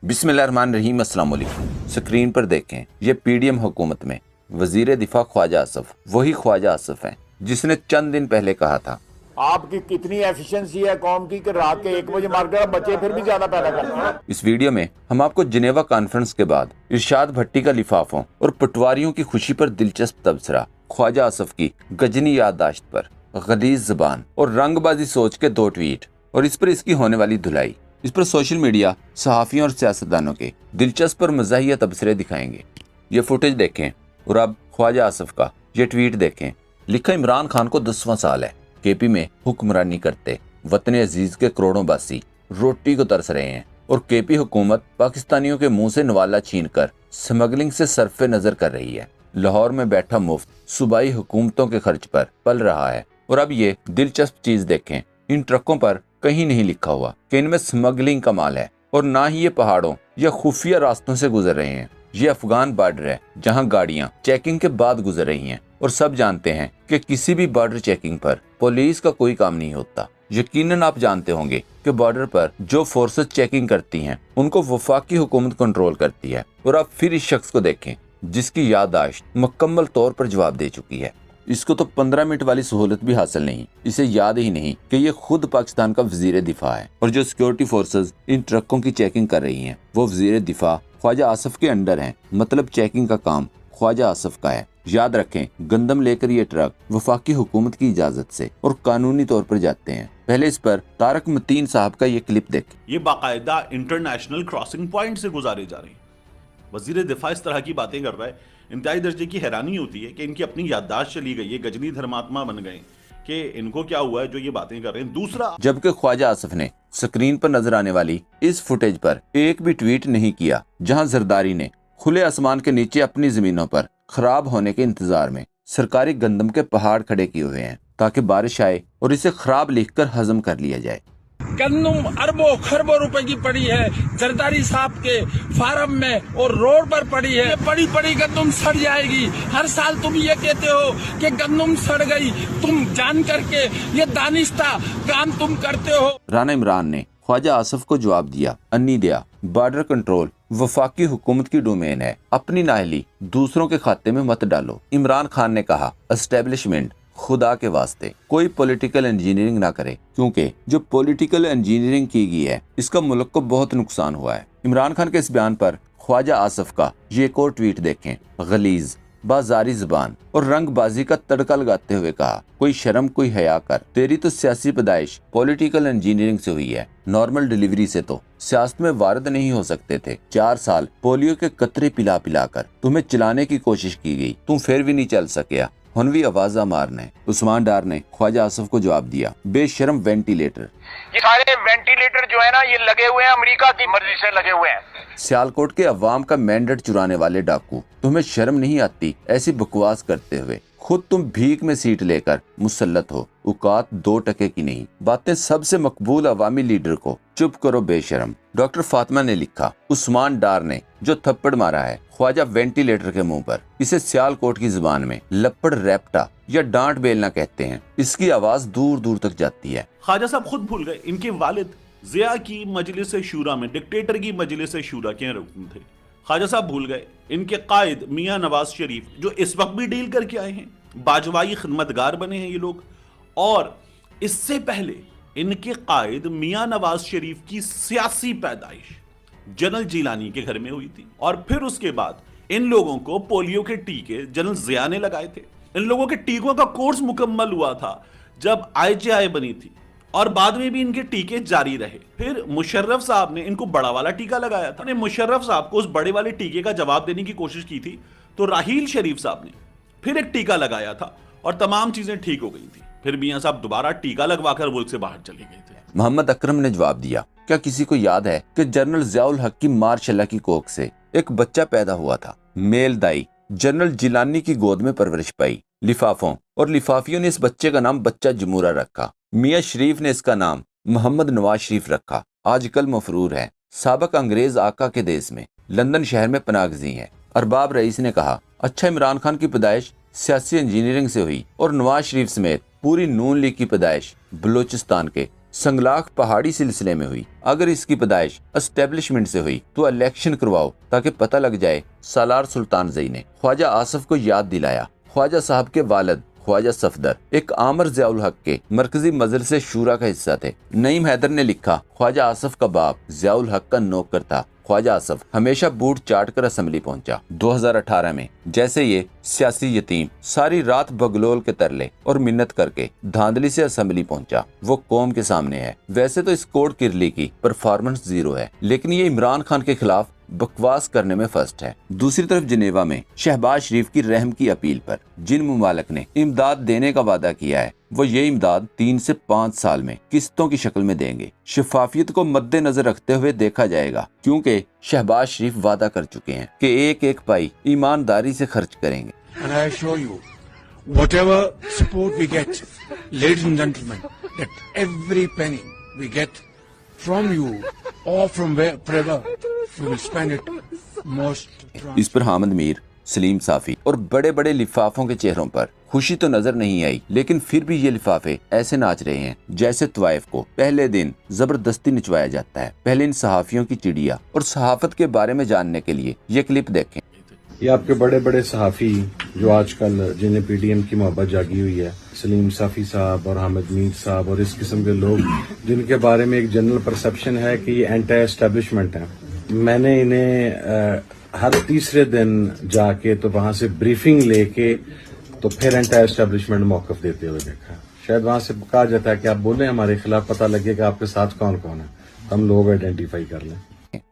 बिस्मिल्लाहिर्रहमानिर्रहीम, अस्सलाम वालेकुम। स्क्रीन पर देखें, ये पीडीएम हुकूमत में वजीर दिफा ख्वाजा आसफ वही ख्वाजा आसफ हैं जिसने चंद दिन पहले कहा था आपकी कितनी एफिशिएंसी है कौम की कि रात के 1 बजे मार कर बच्चे फिर भी ज्यादा पैदा करते हैं। इस वीडियो में हम आपको जिनेवा कॉन्फ्रेंस के बाद इरशाद भट्टी का लिफाफों और पटवारियों की खुशी पर दिलचस्प तबसरा, ख्वाजा आसफ की गजनी याददाश्त पर गलीज ज़बान और रंगबाजी सोच के 2 ट्वीट और इस पर इसकी होने वाली धुलाई, इस पर सोशल मीडिया, सहाफ़ियों और सियासतदानों के दिलचस्प और मज़ाहिया तबसरे दिखाएंगे। ये फुटेज देखें और अब ख्वाजा आसफ का ये ट्वीट देखें। लिखा, इमरान खान को 10वां साल है, केपी में हुक्मरानी करते वतन अजीज के करोड़ों बासी रोटी को तरस रहे हैं और केपी हुकूमत पाकिस्तानियों के मुंह से नवाला छीन कर स्मगलिंग से सरफे नजर कर रही है। लाहौर में बैठा मुफ्त सूबाई हुकूमतों के खर्च पर पल रहा है। और अब ये दिलचस्प चीज देखें, इन ट्रकों पर कहीं नहीं लिखा हुआ कि इनमें स्मगलिंग का माल है और ना ही ये पहाड़ों या खुफिया रास्तों से गुजर रहे हैं। ये अफगान बॉर्डर है जहां गाड़ियां चेकिंग के बाद गुजर रही हैं और सब जानते हैं कि किसी भी बॉर्डर चेकिंग पर पुलिस का कोई काम नहीं होता। यकीनन आप जानते होंगे कि बॉर्डर पर जो फोर्सेस चेकिंग करती हैं उनको वफाकी हुकूमत कंट्रोल करती है। और आप फिर इस शख्स को देखें जिसकी याददाश्त मुकम्मल तौर पर जवाब दे चुकी है। इसको तो 15 मिनट वाली सहूलत भी हासिल नहीं, इसे याद ही नहीं कि ये खुद पाकिस्तान का वजीर दिफा है और जो सिक्योरिटी फोर्सेस इन ट्रकों की चेकिंग कर रही हैं वो वजीर दिफा ख्वाजा आसफ के अंडर हैं। मतलब चेकिंग का काम ख्वाजा आसफ का है। याद रखें, गंदम लेकर ये ट्रक वफाकी हुकूमत की इजाजत से और कानूनी तौर पर जाते हैं। पहले इस पर तारक मतीन साहब का ये क्लिप देखें। ये बाकायदा इंटरनेशनल क्रॉसिंग पॉइंट से गुजारे जा रहे हैं। वजीर दिफा इस तरह की बातें कर रहा है, इंतहाई दर्जे की हैरानी होती है कि इनकी अपनी याददाश्त चली गई है, गजनी धर्मात्मा बन गए कि इनको क्या हुआ है जो ये बातें कर रहे हैं। दूसरा, जबकि ख्वाजा आसफ ने स्क्रीन पर नजर आने वाली इस फुटेज पर एक भी ट्वीट नहीं किया, जहां जरदारी ने खुले आसमान के नीचे अपनी जमीनों पर खराब होने के इंतजार में सरकारी गंदम के पहाड़ खड़े किए हुए हैं ताकि बारिश आए और इसे खराब लिखकर हजम कर लिया जाए। गंदम अरबों खरबों रुपए की पड़ी है जरदारी साहब के फार्म में और रोड पर पड़ी है। ये बड़ी बड़ी गंदम सड़ जाएगी। हर साल तुम ये कहते हो कि गंदम सड़ गई, तुम जान करके ये दानिस्ता काम तुम करते हो। राना इमरान ने ख्वाजा आसफ को जवाब दिया, अन्नी दिया, बॉर्डर कंट्रोल वफाकी हुकूमत की डोमेन है, अपनी नाहली दूसरों के खाते में मत डालो। इमरान खान ने कहा, एस्टेब्लिशमेंट खुदा के वास्ते कोई पॉलिटिकल इंजीनियरिंग ना करे, क्योंकि जो पॉलिटिकल इंजीनियरिंग की गई है इसका मुल्क को बहुत नुकसान हुआ है। इमरान खान के इस बयान पर ख्वाजा आसफ का ये एक और ट्वीट देखें। गलीज बाजारी जुबान और रंगबाजी का तड़का लगाते हुए कहा, कोई शर्म कोई हया कर, तेरी तो सियासी पैदाइश पॉलिटिकल इंजीनियरिंग से हुई है, नॉर्मल डिलीवरी से तो सियासत में वारद नहीं हो सकते थे। 4 साल पोलियो के कतरे पिला पिला कर तुम्हें चलाने की कोशिश की गई, तुम फिर भी नहीं चल सकिया, हनवी आवाजा मारने। उस्मान डार ने ख्वाजा आसफ को जवाब दिया, बेशरम वेंटिलेटर। ये सारे वेंटिलेटर जो है ना ये लगे हुए हैं अमेरिका की मर्जी से लगे हुए हैं। सियालकोट के अवाम का मैंडेट चुराने वाले डाकू, तुम्हें शर्म नहीं आती ऐसी बकवास करते हुए? खुद तुम भीख में सीट लेकर मुसल्लत हो, औकात 2 टके की नहीं। बातें सबसे मकबूल अवामी लीडर को चुप करो बेशरम। डॉक्टर फातिमा ने लिखा, उस्मान डार ने जो थप्पड़ मारा है ख्वाजा वेंटिलेटर के मुंह पर, इसे सियालकोट की जुबान में लपड़ रैप्टा या डांट बेलना कहते हैं। इसकी आवाज दूर दूर तक जाती है। ख्वाजा साहब खुद भूल गए इनके वालिद जिया की मजलिस शूरा में डिक्टेटर की मजलिस शूरा के रुकन थे। ख्वाजा साहब भूल गए इनके कायद मियां नवाज शरीफ जो इस वक्त भी डील करके आए हैं, बाजवाई खिदमतगार बने हैं ये लोग। और इससे पहले इनके कायद मियां नवाज शरीफ की सियासी पैदाइश जनरल जिलानी के घर में हुई थी। और फिर उसके बाद इन लोगों को पोलियो के टीके जनरल जिया ने लगाए थे। इन लोगों के टीकों का कोर्स मुकम्मल हुआ था जब IJI बनी थी और बाद में भी इनके टीके जारी रहे। फिर मुशर्रफ साहब ने इनको बड़ा वाला टीका लगाया था। मुशर्रफ साहब को उस बड़े वाले टीके का जवाब देने की कोशिश की थी तो राहील शरीफ साहब ने फिर एक टीका लगाया था और तमाम चीजें ठीक हो गई थी। फिर मियां साहब दोबारा टीका लगवाकर मुल्क से बाहर चले गए थे। मोहम्मद अकरम ने जवाब दिया, क्या किसी को याद है कि जनरल जियाउल हक की मार्शल्लाह की कोख से एक बच्चा पैदा हुआ था? मेल दाई जनरल जिलानी की गोद में परवरिश पाई। लिफाफों और लिफाफियों ने इस बच्चे का नाम बच्चा जमूरा रखा। मियां शरीफ ने इसका नाम मोहम्मद नवाज शरीफ रखा। आजकल मफरूर है, साबक अंग्रेज आका के देश में लंदन शहर में पनागजी है। अरबाब रईस ने कहा, अच्छा, इमरान खान की पैदाइश सियासी इंजीनियरिंग से हुई और नवाज शरीफ समेत पूरी नून लीग की पैदाइश बलूचिस्तान के संगलाख पहाड़ी सिलसिले में हुई। अगर इसकी पैदाइश एस्टेब्लिशमेंट से हुई तो इलेक्शन करवाओ ताकि पता लग जाए। सालार सुल्तान जई ने ख्वाजा आसफ को याद दिलाया। ख्वाजा साहब के वालिद ख्वाजा सफदर एक आमर ज़ियाउल हक के मरकजी मजलिस शूरा का हिस्सा थे। नईम हैदर ने लिखा, ख्वाजा आसफ का बाप ज़ियाउल हक का नौकर था। ख्वाजा आसफ हमेशा बूट चाट कर असेंबली पहुंचा। 2018 में जैसे ये सियासी यतीम सारी रात बगलोल के तरले और मिन्नत करके धांधली से असेंबली पहुंचा, वो कौम के सामने है। वैसे तो इस कोड किरली की परफॉर्मेंस 0 है, लेकिन ये इमरान खान के खिलाफ बकवास करने में फर्स्ट है। दूसरी तरफ जिनेवा में शहबाज शरीफ की रहम की अपील पर जिन मुमालिक ने इमदाद देने का वादा किया है, वो ये इमदाद 3 से 5 साल में किस्तों की शक्ल में देंगे। शफाफियत को मद्देनजर रखते हुए देखा जाएगा, क्योंकि शहबाज शरीफ वादा कर चुके हैं कि एक एक पाई ईमानदारी से खर्च करेंगे। And I assure you, whatever support we get, ladies and gentlemen, that every penny we get from you or from wherever, we will spend it most. इस पर हामिद मीर, सलीम साफी और बड़े बड़े लिफाफों के चेहरों पर खुशी तो नजर नहीं आई, लेकिन फिर भी ये लिफाफे ऐसे नाच रहे हैं जैसे तवाइफ को पहले दिन जबरदस्ती निचवाया जाता है। पहले इन सहाफियों की चिड़िया और सहाफत के बारे में जानने के लिए ये क्लिप देखें। ये आपके बड़े बड़े सहाफ़ी जो आजकल जिन्हें पीडीएम की मोहब्बत जागी हुई है, सलीम साफी साहब और हामिद मीर साहब और इस किस्म के लोग जिनके बारे में एक जनरल परसेप्शन है कि ये एंटी एस्टेब्लिशमेंट है, मैंने इन्हें हर तीसरे दिन जाके तो वहां से ब्रीफिंग लेके तो फिर एंटी एस्टेब्लिशमेंट मौक़िफ़ देते हुए देखा। शायद वहां से कहा जाता है कि आप बोलें हमारे खिलाफ, पता लगेगा आपके साथ कौन कौन है, हम लोग आइडेंटिफाई कर लें।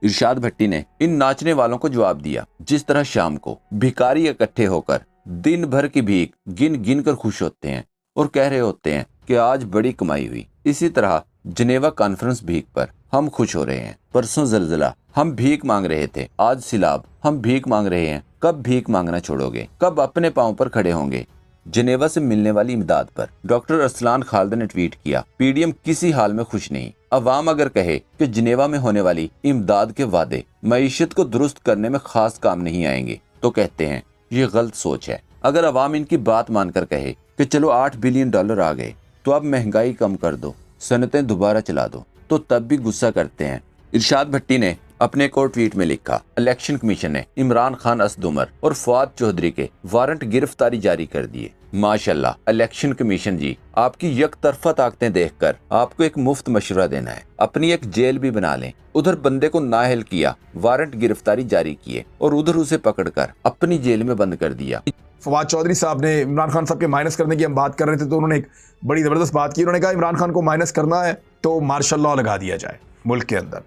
इरशाद भट्टी ने इन नाचने वालों को जवाब दिया, जिस तरह शाम को भिखारी इकट्ठे होकर दिन भर की भीख गिन गिन कर खुश होते हैं और कह रहे होते हैं कि आज बड़ी कमाई हुई, इसी तरह जिनेवा कॉन्फ्रेंस भीख पर हम खुश हो रहे हैं। परसों जलजला हम भीख मांग रहे थे, आज सिलाब हम भीख मांग रहे हैं। कब भीख मांगना छोड़ोगे, कब अपने पांव पर खड़े होंगे? जिनेवा से मिलने वाली इमदाद पर डॉक्टर अरसलान खालिद ने ट्वीट किया, पीडीएम किसी हाल में खुश नहीं। अवाम अगर कहे कि जिनेवा में होने वाली इमदाद के वादे मईशत को दुरुस्त करने में खास काम नहीं आएंगे, तो कहते हैं ये गलत सोच है। अगर अवाम इनकी बात मानकर कहे कि चलो $8 बिलियन आ गए तो अब महंगाई कम कर दो, सनतें दोबारा चला दो, तो तब भी गुस्सा करते हैं। इरशाद भट्टी ने अपने को ट्वीट में लिखा, इलेक्शन कमीशन ने इमरान खान, असद उमर और फवाद चौधरी के वारंट गिरफ्तारी जारी कर दिए। माशाल्लाह इलेक्शन कमीशन जी, आपकी यकतरफा ताकतें देखकर आपको एक मुफ्त मशवरा देना है, अपनी एक जेल भी बना लें। उधर बंदे को नाअहल किया, वारंट गिरफ्तारी जारी किए और उधर उसे पकड़कर अपनी जेल में बंद कर दिया। फवाद चौधरी साहब ने इमरान खान साहब के माइनस करने की हम बात कर रहे थे, तो उन्होंने एक बड़ी ज़बरदस्त बात की। उन्होंने कहा इमरान खान को माइनस करना है तो मार्शल लॉ लगा दिया जाए मुल्क के अंदर।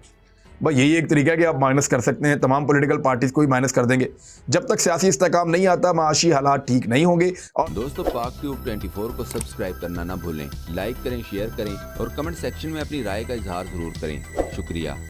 भाई यही एक तरीका है कि आप माइनस कर सकते हैं, तमाम पॉलिटिकल पार्टीज को ही माइनस कर देंगे। जब तक सियासी इस्तेकाम नहीं आता, माशी हालात ठीक नहीं होंगे। और दोस्तों, पाक ट्यूब 24 को सब्सक्राइब करना ना भूलें, लाइक करें, शेयर करें और कमेंट सेक्शन में अपनी राय का इजहार जरूर करें। शुक्रिया।